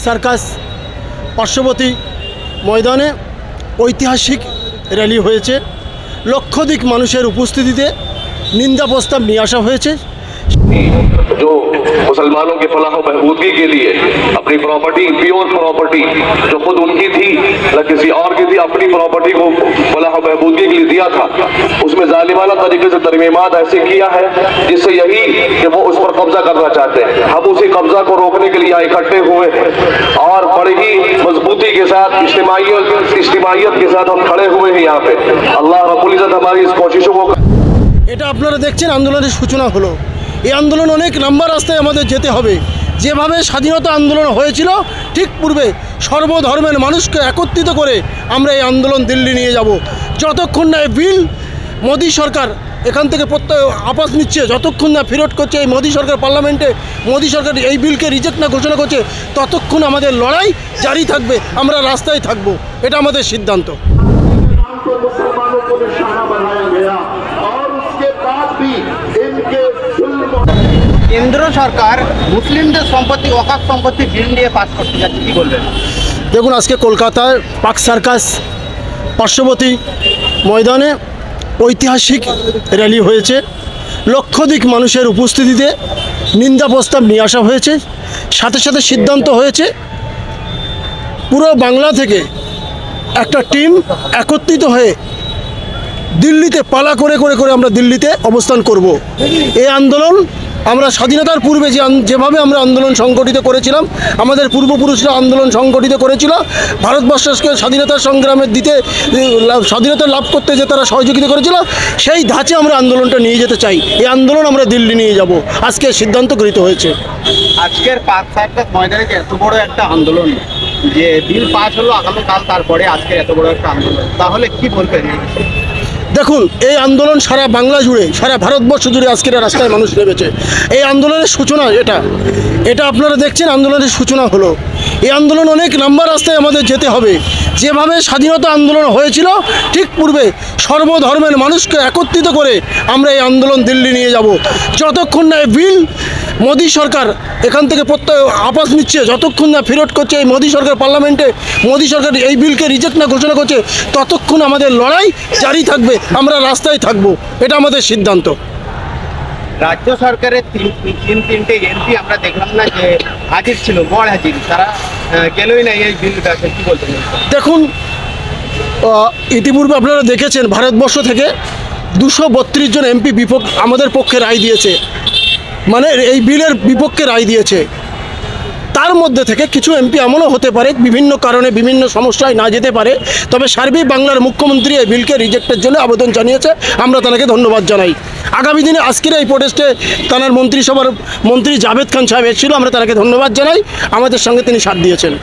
Circus পার্শ্ববর্তী ময়দানে ঐতিহাসিক র্যালি হয়েছে। লক্ষাধিক মানুষের উপস্থিতিতে নিন্দা প্রস্তাব নিয়ে আসা হয়েছে। जो मुसलमानों के फलाह बहबूदगी के लिए अपनी प्रॉपर्टी, प्योर प्रॉपर्टी जो खुद उनकी थी न किसी और की थी, अपनी प्रॉपर्टी को फलाह बहबूदगी के लिए दिया था, उसमें जालिमाना तरीके से तरमीमात ऐसे किया है जिससे यही कि वो उस पर कब्जा करना चाहते हैं। हम उसी कब्जा को रोकने के लिए यहाँ इकट्ठे हुए हैं और बड़ी ही मजबूती के साथ इज्तिमाइयत के साथ हम खड़े हुए हैं यहाँ पे। अल्लाह रब्बुल इज्जत हमारी इस कोशिशों को। এটা আপনারা দেখছেন আন্দোলনের সূচনা হলো। এই আন্দোলন অনেক লম্বা রাস্তায় আমাদের যেতে হবে। যেভাবে স্বাধীনতা আন্দোলন হয়েছিল ঠিক পূর্বে সর্বধর্মের মানুষকে একত্রিত করে আমরা এই আন্দোলন দিল্লি নিয়ে যাব। যতক্ষণ না এই বিল মোদী সরকার এখান থেকে আপস নিচ্ছে, যতক্ষণ না ফেরত করছে এই মোদী সরকার পার্লামেন্টে, মোদী সরকার এই বিলকে রিজেক্ট না ঘোষণা করছে, ততক্ষণ আমাদের লড়াই জারি থাকবে, আমরা রাস্তায় থাকব। এটা আমাদের সিদ্ধান্ত। কেন্দ্র সরকার মুসলিমদের সম্পত্তি ওয়াকফ সম্পত্তি বিল নিয়ে পাস করতে যাচ্ছে, কি বলবেন? দেখুন, আজকে কলকাতার পাক সার্কাস পার্শ্ববর্তী ময়দানে ঐতিহাসিক র্যালি হয়েছে। লক্ষাধিক মানুষের উপস্থিতিতে নিন্দা প্রস্তাব নিয়ে আসা হয়েছে। সাথে সাথে সিদ্ধান্ত হয়েছে পুরো বাংলা থেকে একটা টিম একত্রিত হয়ে দিল্লিতে পালা করে করে করে আমরা দিল্লিতে অবস্থান করব। এই আন্দোলন আমরা স্বাধীনতার পূর্বে যেভাবে আমরা আন্দোলন সংগঠিত করেছিলাম, আমাদের পূর্বপুরুষরা আন্দোলন সংগঠিত করেছিল ভারতবর্ষকে স্বাধীনতার সংগ্রামের স্বাধীনতা লাভ করতে যে তারা সহযোগিতা করেছিল, সেই ধাঁচে আমরা আন্দোলনটা নিয়ে যেতে চাই। এই আন্দোলন আমরা দিল্লি নিয়ে যাব। আজকে সিদ্ধান্ত গৃহীত হয়েছে। আজকের পাক সার্কাস ময়দানে যে এত বড় একটা আন্দোলন, যে বিল পাস হলো আগামীকাল, তারপরে আজকে এত বড় একটা আন্দোলন, তাহলে কি বলবেন? দেখুন, এই আন্দোলন সারা বাংলা জুড়ে, সারা ভারতবর্ষ জুড়ে আজকের রাস্তায় মানুষ নেমেছে। এই আন্দোলনের সূচনা এটা আপনারা দেখছেন আন্দোলনের সূচনা হলো। এই আন্দোলন অনেক লম্বা রাস্তায় আমাদের যেতে হবে। যেভাবে স্বাধীনতা আন্দোলন হয়েছিল ঠিক পূর্বে সর্বধর্মের মানুষকে একত্রিত করে আমরা এই আন্দোলন দিল্লি নিয়ে যাব। যতক্ষণ না এই বিল মোদী সরকার এখান থেকে আপস নিচ্ছে, যতক্ষণ না ফেরত করছে এই মোদী সরকার পার্লামেন্টে, মোদী সরকার এই বিলকে রিজেক্ট না ঘোষণা করছে, ততক্ষণ আমাদের লড়াই জারি থাকবে, আমরা রাস্তায় থাকব। এটা আমাদের সিদ্ধান্ত। রাজ্য সরকারের তিনটে এমপি আমরা দেখলাম না যে হাজির ছিল, বড় হাজির, তারা গেলই না এই বিল ব্যাপারে, কি বলতেন? দেখুন, ইতিপূর্বে আপনারা দেখেছেন ভারতবর্ষ থেকে 232 জন এমপি আমাদের পক্ষে রায় দিয়েছে, মানে এই বিলের বিপক্ষে রায় দিয়েছে। তার মধ্যে থেকে কিছু এমপি এমনও হতে পারে বিভিন্ন কারণে বিভিন্ন সমস্যায় না যেতে পারে, তবে সার্বিক বাংলার মুখ্যমন্ত্রী এই বিলকে রিজেক্টের জন্য আবেদন জানিয়েছে। আমরা তাকে ধন্যবাদ জানাই। আগামী দিনে আজকের এই প্রোটেস্টে তার মন্ত্রিসভার মন্ত্রী জাভেদ খান সাহেব এসেছিল, আমরা তাকে ধন্যবাদ জানাই, আমাদের সঙ্গে তিনি সাথ দিয়েছেন।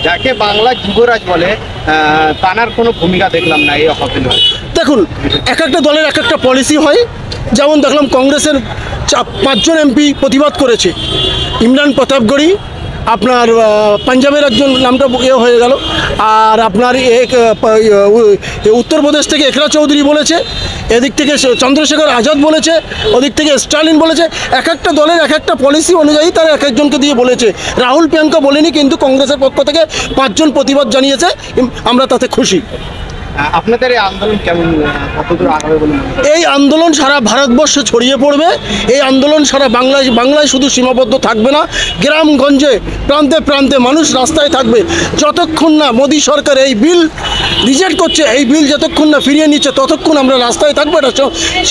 যাকে বাংলা যুবরাজ বলে, তার কোনো ভূমিকা দেখলাম না এই অফিসে। দেখুন, এক একটা দলের এক একটা পলিসি হয়। যেমন দেখলাম কংগ্রেসের 5 জন এমপি প্রতিবাদ করেছে। ইমরান প্রতাপগড়ি, আপনার পাঞ্জাবের একজন নামটা হয়ে গেল, আর আপনার উত্তরপ্রদেশ থেকে একরা চৌধুরী বলেছে, এদিক থেকে চন্দ্রশেখর আজাদ বলেছে, ওদিক থেকে স্টালিন বলেছে। এক একটা দলের এক একটা পলিসি অনুযায়ী তারা এক একজনকে দিয়ে বলেছে। রাহুল প্রিয়াঙ্কা বলেনি, কিন্তু কংগ্রেসের পক্ষ থেকে 5 জন প্রতিবাদ জানিয়েছে। আমরা তাতে খুশি। আপনাদের এই আন্দোলন কেমন, কতদূর আগাবে বলে মনে করেন? এই আন্দোলন সারা ভারতবর্ষে ছড়িয়ে পড়বে। এই আন্দোলন সারা বাংলায় শুধু সীমাবদ্ধ থাকবে না, গ্রামগঞ্জে প্রান্তে প্রান্তে মানুষ রাস্তায় থাকবে। যতক্ষণ না মোদী সরকার এই বিল রিজেক্ট করছে, এই বিল যতক্ষণ না ফিরিয়ে নিচ্ছে, ততক্ষণ আমরা রাস্তায় থাকবো। এটা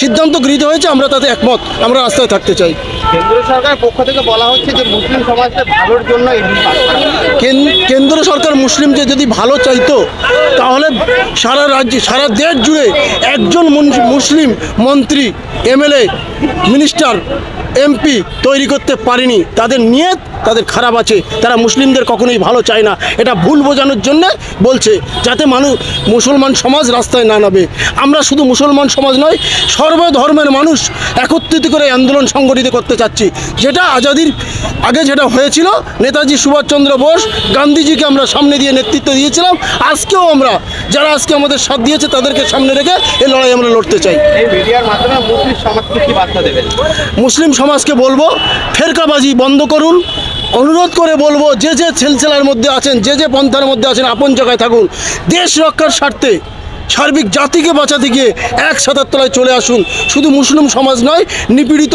সিদ্ধান্ত গৃহীত হয়েছে, আমরা তাতে একমত, আমরা রাস্তায় থাকতে চাই। কেন্দ্র সরকারের পক্ষ থেকে বলা হচ্ছে যে মুসলিম সমাজের ভালোর জন্য এই বিল পাস করা। কেন্দ্র সরকার মুসলিমদের যদি ভালো চাইতো, তাহলে সারা রাজ্যে সারা দেশ জুড়ে একজন মুসলিম মন্ত্রী, এমএলএ, মিনিস্টার, এমপি তৈরি করতে পারেনি। তাদের নিয়ত তাদের খারাপ আছে, তারা মুসলিমদের কখনোই ভালো চায় না। এটা ভুল বোঝানোর জন্য বলছে, যাতে মুসলমান সমাজ রাস্তায় না নামে। আমরা শুধু মুসলমান সমাজ নয়, সর্বধর্মের মানুষ একত্রিত করে আন্দোলন সংগঠিত করতে চাচ্ছি। যেটা আজাদির আগে যেটা হয়েছিল, নেতাজি সুভাষচন্দ্র বোস, গান্ধীজিকে আমরা সামনে দিয়ে নেতৃত্ব দিয়েছিলাম। আজকেও আমরা যারা আজকে আমাদের সাথ দিয়েছে তাদেরকে সামনে রেখে এই লড়াই আমরা লড়তে চাই। এই মিডিয়ার মাধ্যমে মুসলিম সমাজকে কি বার্তা দেবেন? মুসলিম সমাজকে বলবো, ফেরকাবাজি বন্ধ করুন, অনুরোধ করে বলবো, যে যে সিলসিলার মধ্যে আছেন, যে যে পন্থার মধ্যে আছেন, আপন জায়গায় থাকুন। দেশ রক্ষার স্বার্থে সার্বিক জাতিকে বাঁচাতে গিয়ে এক ছাতার তলায় চলে আসুন। শুধু মুসলিম সমাজ নয়, নিপীড়িত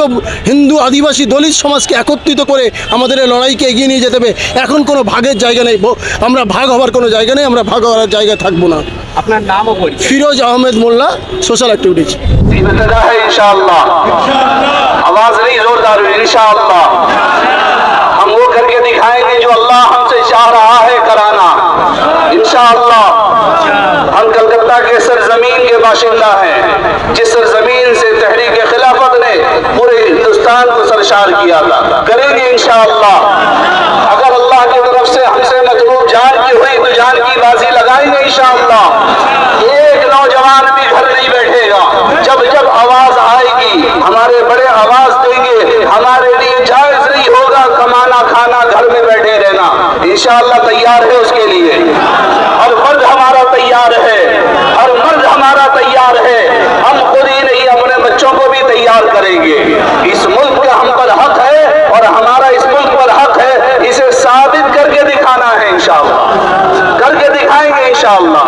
হিন্দু, আদিবাসী, দলিত সমাজকে একত্রিত করে আমাদের এই লড়াইকে এগিয়ে নিয়ে যেতে হবে। এখন কোনো ভাগের জায়গা নেই, আমরা ভাগ হওয়ার কোনো জায়গা নেই, আমরা ভাগ হওয়ার জায়গায় থাকবো না। আপনার নাম ও পরিচয়? ফিরোজ আহমেদ মোল্লা, সোশ্যাল অ্যাক্টিভিটিজ। इंशाअल्लाह आवाज नहीं जोरदार हुई। इंशाअल्लाह हम वो करके दिखाएंगे जो अल्लाह हमसे चाह रहा है कराना। इंशाअल्लाह हम कलकत्ता के सरजमीन के बाशिंदा हैं, जिस सरजमीन से तहरीक खिलाफत ने पूरे हिंदुस्तान को सरशार किया था। करेंगे इंशाअल्लाह। अगर अल्लाह की तरफ से हमसे मतलूब जान की हुई तो जान की बाजी लगाएंगे इंशाअल्लाह। एक नौजवान भी घर नहीं बैठेगा। जब जब आवाज आएगी हमारे बड़े आवाज देंगे। हमारे लिए जायज नहीं होगा कमाना खाना घर में बैठे रहना। इंशाअल्लाह तैयार है उसके लिए। हर मर्द हमारा तैयार है, हर मर्द हमारा तैयार है। हम खुद ही नहीं अपने बच्चों को भी तैयार करेंगे। इस मुल्क का हम पर हक है और हमारा इस मुल्क पर हक है। इसे साबित करके दिखाना है इंशाअल्लाह, करके दिखाएंगे इंशाअल्लाह।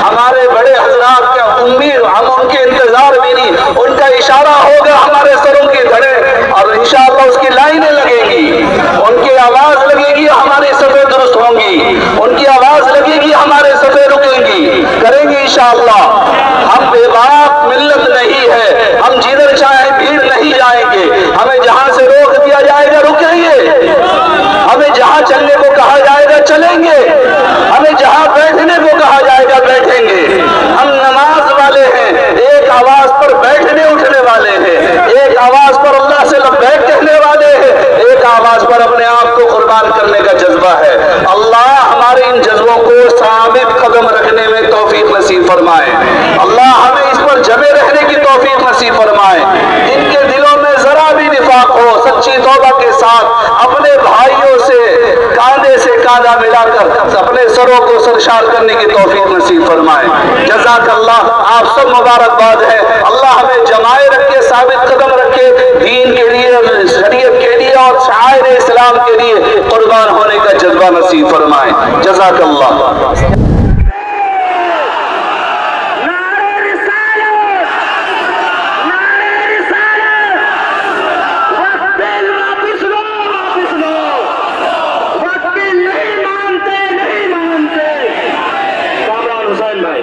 हमारे बड़े हजरात का उम्मीद, हम उनके इंतजार भी नहीं, उनका इशारा होगा हमारे सरों के धड़े और इंशाअल्लाह उसकी लाइनें लगेंगी, उनकी आवाज लगेगी, हमारी सफेद दुरुस्त होंगी, उनकी आवाज लगेगी, हमारे सफेद रुकेंगी। करेंगे इंशाअल्लाह। हम बेबाक मिल्लत नहीं है, हम जिधर चाहे भीड़ नहीं जाएंगे। हमें जहां से रोक दिया जाएगा रुकेंगे, हमें जहां चलने को कहा जाएगा चलेंगे, हमें जहां बैठने को कहा जाएगा बैठेंगे। हम नमाज वाले हैं, एक आवाज पर बैठने उठने वाले हैं, एक आवाज पर अल्लाह से लब्बैक कहने वाले हैं, एक आवाज पर अपने आप को कुर्बान करने का जज्बा है। अल्लाह हमारे इन जज्बों को साबित कदम रखने में तौफीक नसीब फरमाए। अल्लाह हमें इस पर जमे रहने की तौफीक नसीब फरमाए। इनके दिलों में जरा भी निफाक हो, सच्ची तौबा के साथ अपने भाइयों से कांधे से कांधा मिलाकर अपने सरों को सरशार करने की तौफीक नसीब फरमाए। जज़ाकल्लाह। आप सब मुबारकबाद है। अल्लाह हमें जमाए रखे, साबित कदम रखे, दीन के लिए, शरीयत के लिए और शायर इस्लाम के लिए कुर्बान होने का जज्बा नसीब फरमाए। जज़ाकल्लाह। हुसैन भाई